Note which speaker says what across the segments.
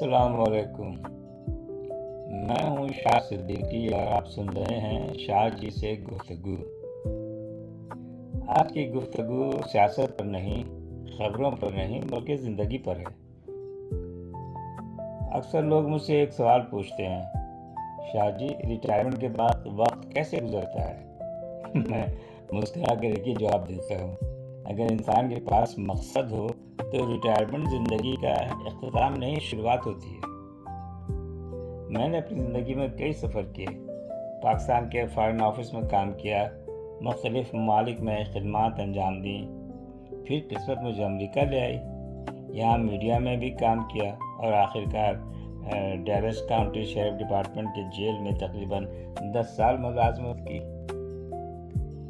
Speaker 1: السلام علیکم، میں ہوں شاہ صدیقی اور آپ سن رہے ہیں شاہ جی سے گفتگو۔ آج کی گفتگو سیاست پر نہیں، خبروں پر نہیں بلکہ زندگی پر ہے۔ اکثر لوگ مجھ سے ایک سوال پوچھتے ہیں، شاہ جی ریٹائرمنٹ کے بعد وقت کیسے گزرتا ہے؟ میں مسکرا کر ایک ہی جواب دیتا ہوں، اگر انسان کے پاس مقصد ہو تو ریٹائرمنٹ زندگی کا اختتام نہیں، شروعات ہوتی ہے۔ میں نے اپنی زندگی میں کئی سفر کیے، پاکستان کے فارن آفس میں کام کیا، مختلف ممالک میں خدمات انجام دیں، پھر قسمت مجھے امریکہ لے آئی، یہاں میڈیا میں بھی کام کیا اور آخرکار ڈیوس کاؤنٹی شیرف ڈپارٹمنٹ کے جیل میں تقریباً 10 سال ملازمت کی۔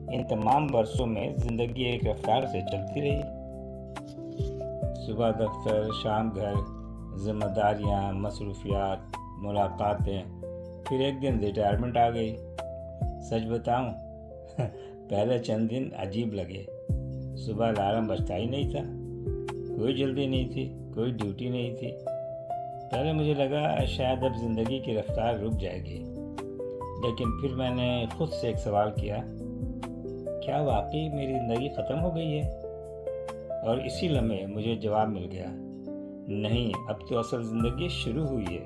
Speaker 1: ان تمام برسوں میں زندگی ایک رفتار سے چلتی رہی، صبح دفتر، شام گھر، ذمہ داریاں، مصروفیات، ملاقاتیں، پھر ایک دن ریٹائرمنٹ آ گئی۔ سچ بتاؤں پہلے چند دن عجیب لگے، صبح الارم بجتا ہی نہیں تھا، کوئی جلدی نہیں تھی، کوئی ڈیوٹی نہیں تھی۔ پہلے مجھے لگا شاید اب زندگی کی رفتار رک جائے گی، لیکن پھر میں نے خود سے ایک سوال کیا، کیا واقعی میری زندگی ختم ہو گئی ہے؟ اور اسی لمحے مجھے جواب مل گیا، نہیں، اب تو اصل زندگی شروع ہوئی ہے۔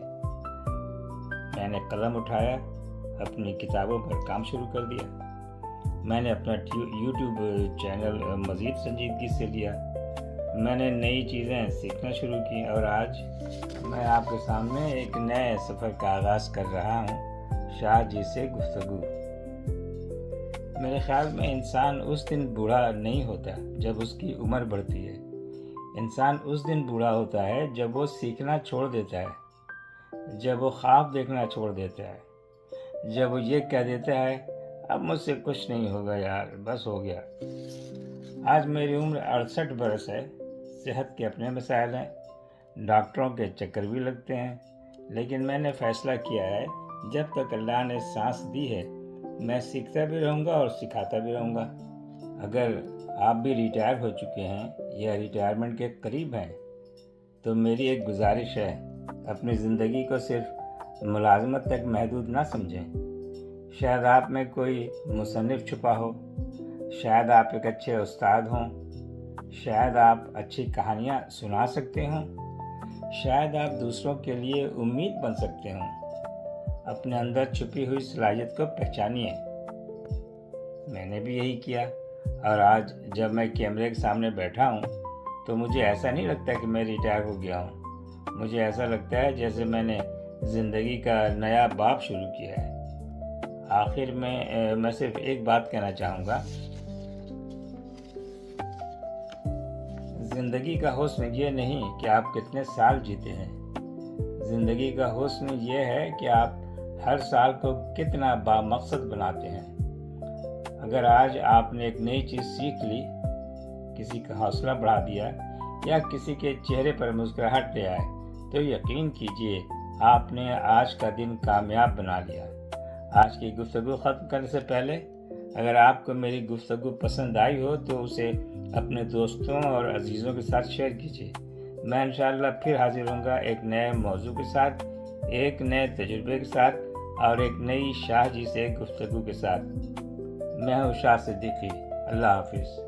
Speaker 1: میں نے قلم اٹھایا، اپنی کتابوں پر کام شروع کر دیا، میں نے اپنا یوٹیوب چینل مزید سنجیدگی سے لیا، میں نے نئی چیزیں سیکھنا شروع کی، اور آج میں آپ کے سامنے ایک نئے سفر کا آغاز کر رہا ہوں، شاہ جی سے گفتگو۔ میرے خیال میں انسان اس دن بوڑھا نہیں ہوتا جب اس کی عمر بڑھتی ہے، انسان اس دن بوڑھا ہوتا ہے جب وہ سیکھنا چھوڑ دیتا ہے، جب وہ خواب دیکھنا چھوڑ دیتا ہے، جب وہ یہ کہہ دیتا ہے اب مجھ سے کچھ نہیں ہوگا یار، بس ہو گیا۔ آج میری عمر 68 برس ہے، صحت کے اپنے مسائل ہیں، ڈاکٹروں کے چکر بھی لگتے ہیں، لیکن میں نے فیصلہ کیا ہے جب تک اللہ نے سانس دی ہے میں سیکھتا بھی رہوں گا اور سکھاتا بھی رہوں گا۔ اگر آپ بھی ریٹائر ہو چکے ہیں یا ریٹائرمنٹ کے قریب ہیں تو میری ایک گزارش ہے، اپنی زندگی کو صرف ملازمت تک محدود نہ سمجھیں۔ شاید آپ میں کوئی مصنف چھپا ہو، شاید آپ ایک اچھے استاد ہوں، شاید آپ اچھی کہانیاں سنا سکتے ہوں، شاید آپ دوسروں کے لیے امید بن سکتے ہوں۔ اپنے اندر چھپی ہوئی صلاحیت کو پہچانیے۔ میں نے بھی یہی کیا، اور آج جب میں کیمرے کے سامنے بیٹھا ہوں تو مجھے ایسا نہیں لگتا کہ میں ریٹائر ہو گیا ہوں، مجھے ایسا لگتا ہے جیسے میں نے زندگی کا نیا باب شروع کیا ہے۔ آخر میں صرف ایک بات کہنا چاہوں گا، زندگی کا حسن یہ نہیں کہ آپ کتنے سال جیتے ہیں، زندگی کا حسن یہ ہے کہ آپ ہر سال کو کتنا بامقصد بناتے ہیں۔ اگر آج آپ نے ایک نئی چیز سیکھ لی، کسی کا حوصلہ بڑھا دیا یا کسی کے چہرے پر مسکراہٹ لے آئے تو یقین کیجئے آپ نے آج کا دن کامیاب بنا لیا۔ آج کی گفتگو ختم کرنے سے پہلے اگر آپ کو میری گفتگو پسند آئی ہو تو اسے اپنے دوستوں اور عزیزوں کے ساتھ شیئر کیجیے۔ میں انشاءاللہ پھر حاضر ہوں گا ایک نئے موضوع کے ساتھ، ایک نئے تجربے کے ساتھ اور ایک نئی شاہ جی سے گفتگو کے ساتھ۔ میں ہوں شاہ صدیقی، اللہ حافظ۔